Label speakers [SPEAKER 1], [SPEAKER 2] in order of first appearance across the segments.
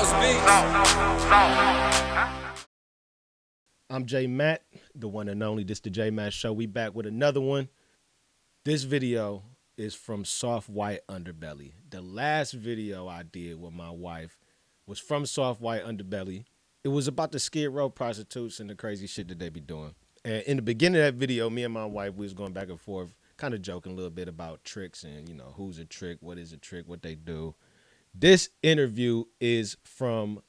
[SPEAKER 1] I'm JMatt, the one and only. This the JMatt Show. We back with another one. This video is from Soft White Underbelly. The last video I did with my wife was from Soft White Underbelly. It was about the Skid Row prostitutes and the crazy shit that they be doing. And in the beginning of that video, me and my wife, we was going back and forth, kind of joking a little bit about tricks and, you know, who's a trick, what is a trick, what they do. This interview is from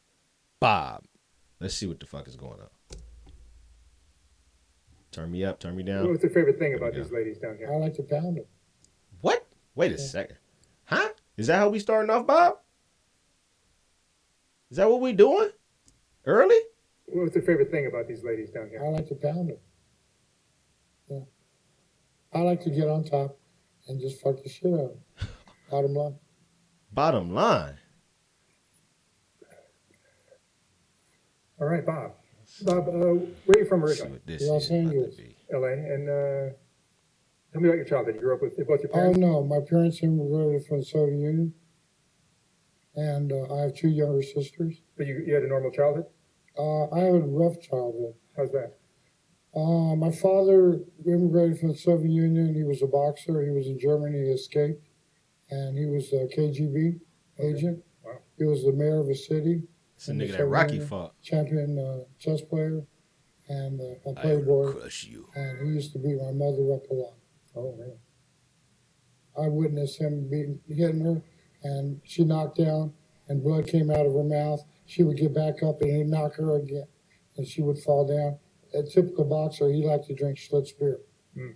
[SPEAKER 1] Bob. Let's see what the fuck is going on. Turn me up, turn me down.
[SPEAKER 2] What's your favorite thing about these ladies down here?
[SPEAKER 3] I like to pound them.
[SPEAKER 1] What? Wait a second. Huh? Is that how we starting off, Bob? Is that what we doing? Early?
[SPEAKER 2] What's your favorite thing about these ladies down here?
[SPEAKER 3] I like to pound them. Yeah. I like to get on top and just fuck the shit out of them. Bottom line.
[SPEAKER 1] Bottom line.
[SPEAKER 2] All right, Bob. Bob, where are you from originally?
[SPEAKER 3] Los Angeles.
[SPEAKER 2] L.A. And tell me about your childhood. You grew up with both your
[SPEAKER 3] Oh,
[SPEAKER 2] parents?
[SPEAKER 3] no. My parents immigrated from the Soviet Union. And I have two younger sisters.
[SPEAKER 2] But you had a normal childhood?
[SPEAKER 3] I had a rough childhood.
[SPEAKER 2] How's that?
[SPEAKER 3] My father immigrated from the Soviet Union. He was a boxer. He was in Germany. He escaped. And he was a KGB agent.
[SPEAKER 2] Wow.
[SPEAKER 3] He was the mayor of a city.
[SPEAKER 1] It's a nigga that Rocky fought.
[SPEAKER 3] Champion chess player and a
[SPEAKER 1] I
[SPEAKER 3] playboy.
[SPEAKER 1] will crush you.
[SPEAKER 3] And he used to beat my mother up a lot.
[SPEAKER 2] Oh, man.
[SPEAKER 3] I witnessed him hitting her, and she knocked down, and blood came out of her mouth. She would get back up, and he'd knock her again, and she would fall down. A typical boxer, he liked to drink Schlitz beer.
[SPEAKER 2] Mm.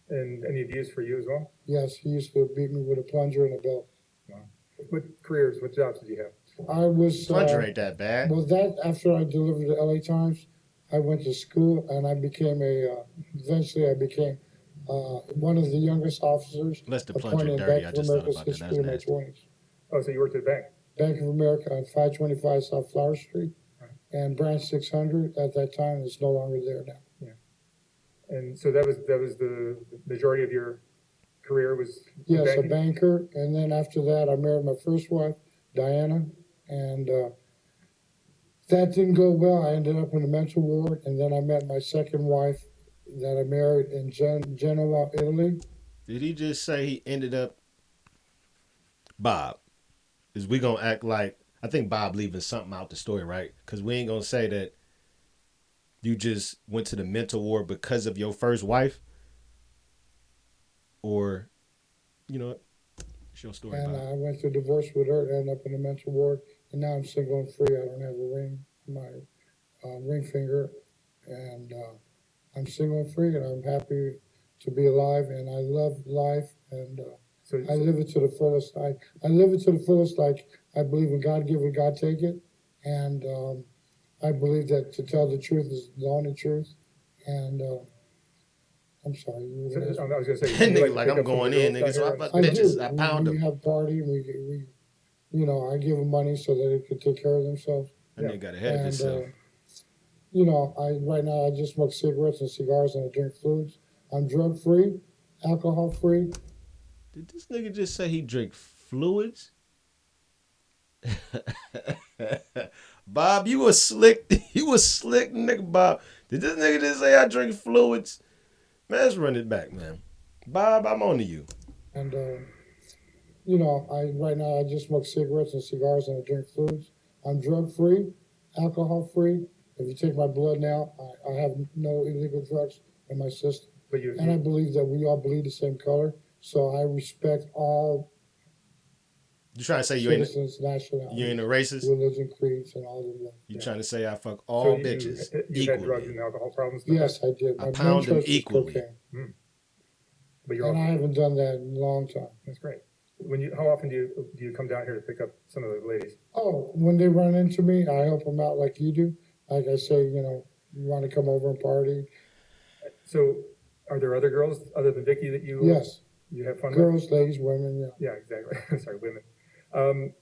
[SPEAKER 2] And any abuse for you as well?
[SPEAKER 3] Yes, he used to beat me with a plunger and a belt.
[SPEAKER 2] Wow. What careers, what jobs did you have?
[SPEAKER 3] I was...
[SPEAKER 1] Plunger ain't that bad.
[SPEAKER 3] Well, after I delivered the LA Times, I went to school, and I became eventually I became one of the youngest officers.
[SPEAKER 1] Unless the plunger dirty, I just thought about that. That's
[SPEAKER 3] in my
[SPEAKER 1] nasty.
[SPEAKER 3] 20s.
[SPEAKER 2] Oh, so you worked at a bank?
[SPEAKER 3] Bank of America on 525 South Flower Street, and branch 600 at that time is no longer there now.
[SPEAKER 2] Yeah. And so that was the majority of your career was
[SPEAKER 3] Yes,
[SPEAKER 2] banking?
[SPEAKER 3] a banker, and then after that I married my first wife, Diana, and that didn't go well. I ended up in the mental ward, and then I met my second wife that I married in Genoa, Italy.
[SPEAKER 1] Did he just say he ended up... Bob, is we gonna act like... I think Bob leaving something out the story, right? Because we ain't gonna say that you just went to the mental ward because of your first wife. Or, you know what? It's your story,
[SPEAKER 3] And
[SPEAKER 1] Bob.
[SPEAKER 3] I went to divorce with her, ended up in the mental ward, and now I'm single and free. I don't have a ring on my ring finger, and I'm single and free, and I'm happy to be alive, and I love life, and I live it to the fullest. I live it to the fullest. Like, I believe in God give it, God take it, and I believe that to tell the truth is the only truth, and I'm sorry.
[SPEAKER 2] I was going to say,
[SPEAKER 1] Nigga, like I'm going in, nigga. So I pound them.
[SPEAKER 3] We have a party, and we, you know, I give them money so that they could take care of themselves.
[SPEAKER 1] That nigga got ahead of himself.
[SPEAKER 3] You know, right now I just smoke cigarettes and cigars and I drink fluids. I'm drug free, alcohol free.
[SPEAKER 1] Did this nigga just say he drink fluids? Bob, you was slick. You was slick, nigga, Bob. Did this nigga just say I drink fluids? Man, let's run it back, man. Bob, I'm on to you.
[SPEAKER 3] And, you know, right now I just smoke cigarettes and cigars and I drink fluids. I'm drug free, alcohol free. If you take my blood now, I have no illegal drugs in my system. And I believe that we all bleed the same color. So I respect all
[SPEAKER 1] You trying to say you
[SPEAKER 3] citizens, nationalities,
[SPEAKER 1] you ain't a racist?
[SPEAKER 3] religion, creeds, and all of them.
[SPEAKER 1] You trying to say I fuck all bitches
[SPEAKER 2] you had drugs
[SPEAKER 1] equally?
[SPEAKER 2] and alcohol problems?
[SPEAKER 3] Yes, I did.
[SPEAKER 1] I
[SPEAKER 3] My
[SPEAKER 1] pound them
[SPEAKER 3] main choice was
[SPEAKER 1] equally.
[SPEAKER 3] cocaine.
[SPEAKER 2] But
[SPEAKER 3] And I haven't done that in a long time.
[SPEAKER 2] That's great. How often do you come down here to pick up some of the ladies?
[SPEAKER 3] Oh, when they run into me, I help them out like you do. Like I say, you know, you want to come over and party?
[SPEAKER 2] So, are there other girls other than Vicky that you
[SPEAKER 3] Yes.
[SPEAKER 2] you have fun
[SPEAKER 3] Girls,
[SPEAKER 2] with?
[SPEAKER 3] ladies, women, yeah.
[SPEAKER 2] Yeah, exactly. Sorry, women.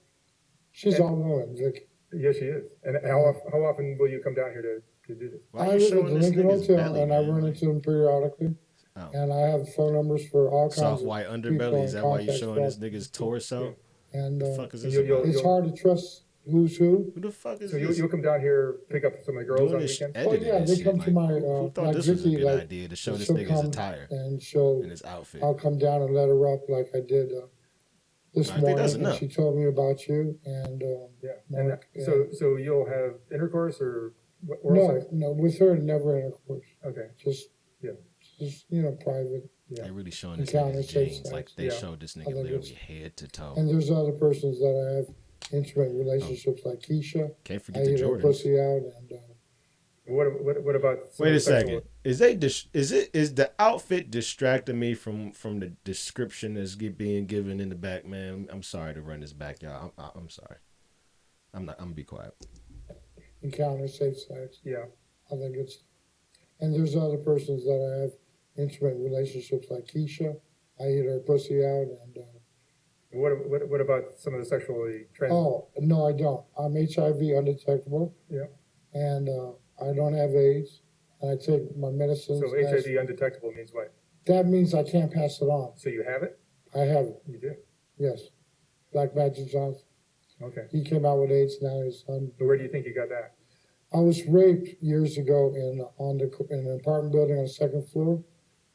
[SPEAKER 3] She's all women, Vicky.
[SPEAKER 2] Yes, she is. And how often will you come down here to do this?
[SPEAKER 1] Why
[SPEAKER 3] I
[SPEAKER 1] you
[SPEAKER 3] live at
[SPEAKER 1] showing
[SPEAKER 3] the
[SPEAKER 1] this
[SPEAKER 3] Lincoln
[SPEAKER 1] nigga's
[SPEAKER 3] Hotel,
[SPEAKER 1] belly,
[SPEAKER 3] and I
[SPEAKER 1] man?
[SPEAKER 3] run into them periodically.
[SPEAKER 1] Oh.
[SPEAKER 3] And I have phone numbers for all kinds
[SPEAKER 1] Soft
[SPEAKER 3] of
[SPEAKER 1] white
[SPEAKER 3] people
[SPEAKER 1] underbelly. Is
[SPEAKER 3] in
[SPEAKER 1] that why you
[SPEAKER 3] contact
[SPEAKER 1] showing this
[SPEAKER 3] form.
[SPEAKER 1] nigga's torso?
[SPEAKER 3] And
[SPEAKER 1] The fuck is this
[SPEAKER 2] you'll-
[SPEAKER 1] about?
[SPEAKER 3] it's hard to trust Who's who?
[SPEAKER 1] Who the fuck is
[SPEAKER 2] So
[SPEAKER 1] this?
[SPEAKER 2] you'll come down here, pick up some of the girls
[SPEAKER 1] Doing
[SPEAKER 2] on the
[SPEAKER 1] this
[SPEAKER 2] weekend?
[SPEAKER 1] editing
[SPEAKER 3] Oh, yeah,
[SPEAKER 1] and
[SPEAKER 3] they
[SPEAKER 1] shit.
[SPEAKER 3] come
[SPEAKER 1] Like,
[SPEAKER 3] to my,
[SPEAKER 1] who thought
[SPEAKER 3] like
[SPEAKER 1] this was a
[SPEAKER 3] Vicky,
[SPEAKER 1] good
[SPEAKER 3] like,
[SPEAKER 1] idea to show this
[SPEAKER 3] she'll
[SPEAKER 1] nigga his
[SPEAKER 3] come
[SPEAKER 1] attire
[SPEAKER 3] and she'll,
[SPEAKER 1] and his outfit?
[SPEAKER 3] I'll come down and let her up like I did this
[SPEAKER 1] I think that's
[SPEAKER 3] morning, and
[SPEAKER 1] enough.
[SPEAKER 3] she told me about you and
[SPEAKER 2] Yeah. And
[SPEAKER 3] Mark.
[SPEAKER 2] so you'll have intercourse or oral
[SPEAKER 3] No,
[SPEAKER 2] sex?
[SPEAKER 3] no, with her never intercourse.
[SPEAKER 2] Okay.
[SPEAKER 3] Just
[SPEAKER 2] Yeah.
[SPEAKER 3] just private.
[SPEAKER 2] Yeah.
[SPEAKER 1] They really showing this
[SPEAKER 3] Encounter
[SPEAKER 1] nigga's
[SPEAKER 3] safe
[SPEAKER 1] jeans. Like
[SPEAKER 3] sex.
[SPEAKER 1] they
[SPEAKER 2] Yeah.
[SPEAKER 1] showed this
[SPEAKER 3] I
[SPEAKER 1] nigga
[SPEAKER 3] think
[SPEAKER 1] literally
[SPEAKER 3] it's-
[SPEAKER 1] head to toe.
[SPEAKER 3] And there's other persons that I have intimate relationships, like Keisha.
[SPEAKER 1] Can't
[SPEAKER 3] I
[SPEAKER 1] forget the
[SPEAKER 3] eat her
[SPEAKER 1] Jordans.
[SPEAKER 3] pussy out, and
[SPEAKER 2] What about some
[SPEAKER 1] Wait
[SPEAKER 2] of
[SPEAKER 1] a
[SPEAKER 2] the sexual-
[SPEAKER 1] second. Is the outfit distracting me from the description that's being given in the back, man? I'm sorry to run this back, y'all. I'm sorry. I'm gonna be quiet.
[SPEAKER 3] encounter safe sex.
[SPEAKER 2] Yeah.
[SPEAKER 3] I think it's, and there's other persons that I have intimate relationships, like Keisha. I eat her pussy out, and
[SPEAKER 2] What about some of the sexually transmitted?
[SPEAKER 3] oh no, I don't. I'm HIV undetectable.
[SPEAKER 2] Yeah.
[SPEAKER 3] And I don't have AIDS. And I take my medicines.
[SPEAKER 2] So HIV undetectable means what?
[SPEAKER 3] That means I can't pass it on.
[SPEAKER 2] So you have it?
[SPEAKER 3] I have it.
[SPEAKER 2] You do.
[SPEAKER 3] Yes. Black Magic Johnson.
[SPEAKER 2] Okay.
[SPEAKER 3] He came out with AIDS. Now his son.
[SPEAKER 2] But where do you think you got that?
[SPEAKER 3] I was raped years ago in an apartment building on the second floor,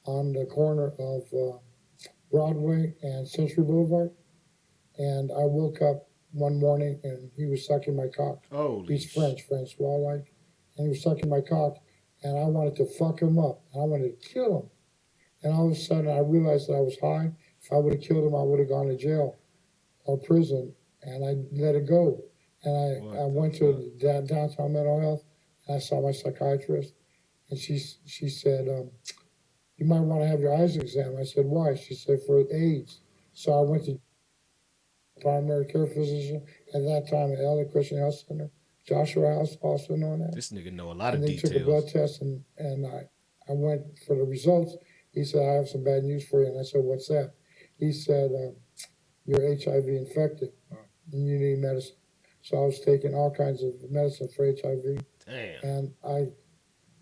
[SPEAKER 3] on the corner of Broadway and Century Boulevard. And I woke up one morning and he was sucking my cock.
[SPEAKER 1] Holy
[SPEAKER 3] He's Francois like, and he was sucking my cock, and I wanted to fuck him up. I wanted to kill him. And all of a sudden, I realized that I was high. If I would have killed him, I would have gone to jail or prison, and I let it go. And I went to downtown mental health, and I saw my psychiatrist, and she said, you might want to have your eyes examined. I said, why? She said, for AIDS. So I went to primary care physician at that time at LA Christian Health Center, Joshua House, also known as.
[SPEAKER 1] This nigga know a lot
[SPEAKER 3] And
[SPEAKER 1] of
[SPEAKER 3] they took a blood
[SPEAKER 1] details.
[SPEAKER 3] test, and I went for the results. He said, I have some bad news for you. And I said, what's that? He said, you're HIV infected and you need medicine. So I was taking all kinds of medicine for HIV.
[SPEAKER 1] Damn.
[SPEAKER 3] And I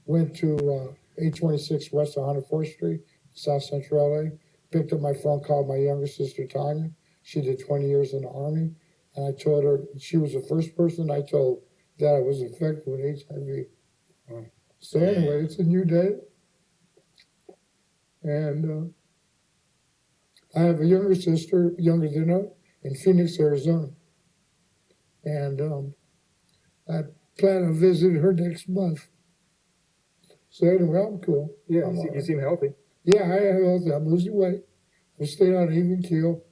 [SPEAKER 3] went to 826 West 104th Street, South Central LA, picked up my phone, called my younger sister, Tanya. She did 20 years in the Army. And I told her, she was the first person I told that I was infected with HIV. So anyway, it's a new day. And I have a younger sister, younger than her, in Phoenix, Arizona. And I plan on visiting her next month. So anyway, I'm cool.
[SPEAKER 2] Yeah.
[SPEAKER 3] I'm
[SPEAKER 2] You
[SPEAKER 3] all right.
[SPEAKER 2] seem healthy.
[SPEAKER 3] Yeah, I am healthy. I'm losing weight. I'm staying on an even keel.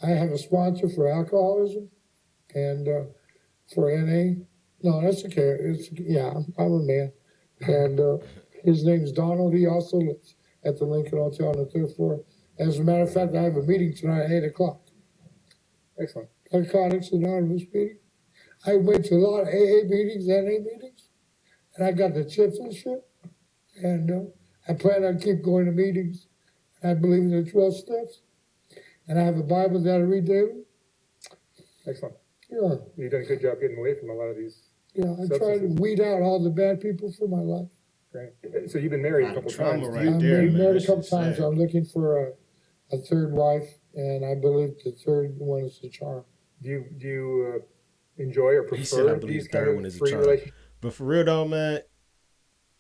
[SPEAKER 3] I have a sponsor for alcoholism and for NA. No, that's okay. I'm a man. And his name's Donald. He also lives at the Lincoln Hotel on the third floor. As a matter of fact, I have a meeting tonight at 8 o'clock.
[SPEAKER 2] Excellent.
[SPEAKER 3] Narcotics Anonymous meeting. I went to a lot of AA meetings, NA meetings, and I got the chips and shit. And I plan on keep going to meetings. I believe in the 12 steps. And I have a Bible that I read daily.
[SPEAKER 2] Excellent.
[SPEAKER 3] Yeah,
[SPEAKER 2] You've done a good job getting away from a lot of these.
[SPEAKER 3] yeah. I try to weed out all the bad people from my life.
[SPEAKER 2] Great. So you've been married a couple
[SPEAKER 1] Trauma
[SPEAKER 2] times.
[SPEAKER 1] right
[SPEAKER 3] I've
[SPEAKER 1] there,
[SPEAKER 3] been
[SPEAKER 1] man.
[SPEAKER 3] married
[SPEAKER 1] That
[SPEAKER 3] a couple
[SPEAKER 1] shit's
[SPEAKER 3] times.
[SPEAKER 1] sad.
[SPEAKER 3] I'm looking for a third wife, and I believe the third one is the charm.
[SPEAKER 2] Do you enjoy or
[SPEAKER 1] He said, I
[SPEAKER 2] prefer
[SPEAKER 1] believe
[SPEAKER 2] these
[SPEAKER 1] the third
[SPEAKER 2] kind
[SPEAKER 1] one
[SPEAKER 2] of
[SPEAKER 1] is a
[SPEAKER 2] free
[SPEAKER 1] charm.
[SPEAKER 2] relationships?
[SPEAKER 1] But for real though, man,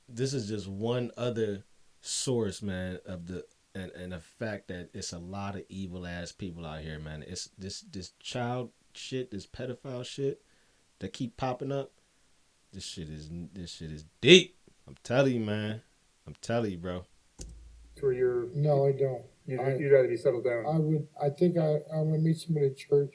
[SPEAKER 1] this is just one other source, man, of the and the fact that it's a lot of evil ass people out here, man. It's this child shit, this pedophile shit that keep popping up. This shit is deep. I'm telling you, man. I'm telling you, bro.
[SPEAKER 2] Where you're,
[SPEAKER 3] No, I don't.
[SPEAKER 2] you'd rather be settled down.
[SPEAKER 3] I think I'm gonna meet somebody at church.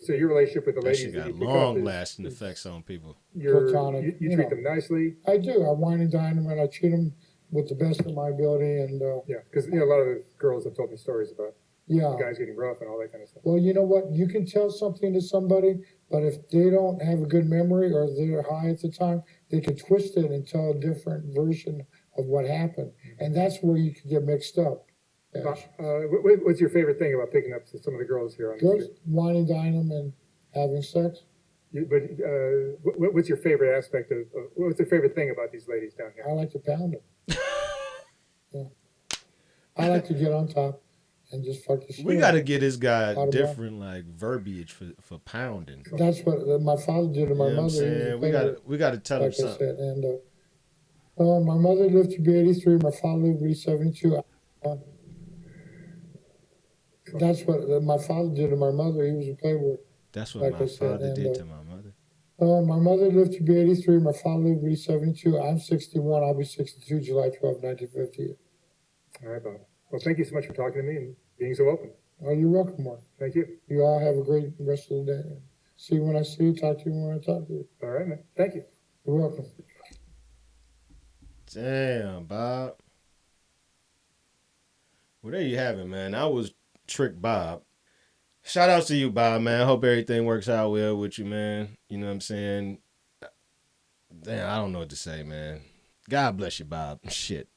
[SPEAKER 2] So your relationship with the
[SPEAKER 1] That
[SPEAKER 2] ladies
[SPEAKER 1] shit
[SPEAKER 2] that
[SPEAKER 1] got
[SPEAKER 2] you pick up
[SPEAKER 1] long
[SPEAKER 2] is
[SPEAKER 1] lasting effects on people.
[SPEAKER 3] Platonic,
[SPEAKER 2] you
[SPEAKER 3] you
[SPEAKER 2] treat
[SPEAKER 3] know.
[SPEAKER 2] them nicely.
[SPEAKER 3] I do. I wine and dine them, and I treat them with the best of my ability. And
[SPEAKER 2] Yeah, because a lot of the girls have told me stories about
[SPEAKER 3] yeah.
[SPEAKER 2] guys getting rough and all that kind of stuff.
[SPEAKER 3] Well, you know what? You can tell something to somebody, but if they don't have a good memory or they're high at the time, they can twist it and tell a different version of what happened, and that's where you can get mixed up. Yeah.
[SPEAKER 2] What's your favorite thing about picking up some of the girls here on the
[SPEAKER 3] Girls,
[SPEAKER 2] street?
[SPEAKER 3] wine and dine them and having sex.
[SPEAKER 2] What's your favorite aspect of what's your favorite thing about these ladies down here?
[SPEAKER 3] I like to pound them. Yeah. I like to get on top and just fuck the shit.
[SPEAKER 1] We got to get this guy
[SPEAKER 3] Out of
[SPEAKER 1] different like verbiage for pounding.
[SPEAKER 3] That's what my father did to my
[SPEAKER 1] You know what I'm
[SPEAKER 3] mother. He was a
[SPEAKER 1] saying?
[SPEAKER 3] player,
[SPEAKER 1] We got to tell him
[SPEAKER 3] like I
[SPEAKER 1] something.
[SPEAKER 3] said. And my mother lived to be 83. My father lived to be 72. That's what my father did to my mother. He was a playboy.
[SPEAKER 1] That's what
[SPEAKER 3] Like
[SPEAKER 1] my
[SPEAKER 3] I said,
[SPEAKER 1] father
[SPEAKER 3] and,
[SPEAKER 1] did to my mother.
[SPEAKER 3] My mother lived to be 83. My father lived to be 72. I'm 61. I'll be 62 July 12, 1950.
[SPEAKER 2] All right, Bob. Well, thank you so much for talking to me and being so open.
[SPEAKER 3] Oh, you're welcome, Mark.
[SPEAKER 2] Thank you.
[SPEAKER 3] You all have a great rest of the day. See you when I see you. Talk to you when I talk to you.
[SPEAKER 2] All right, man. Thank you.
[SPEAKER 3] You're welcome.
[SPEAKER 1] Damn, Bob. Well, there you have it, man. I was Trick Bob. Shout out to you, Bob, man. I hope everything works out well with you, man. You know what I'm saying? Damn, I don't know what to say, man. God bless you, Bob. Shit.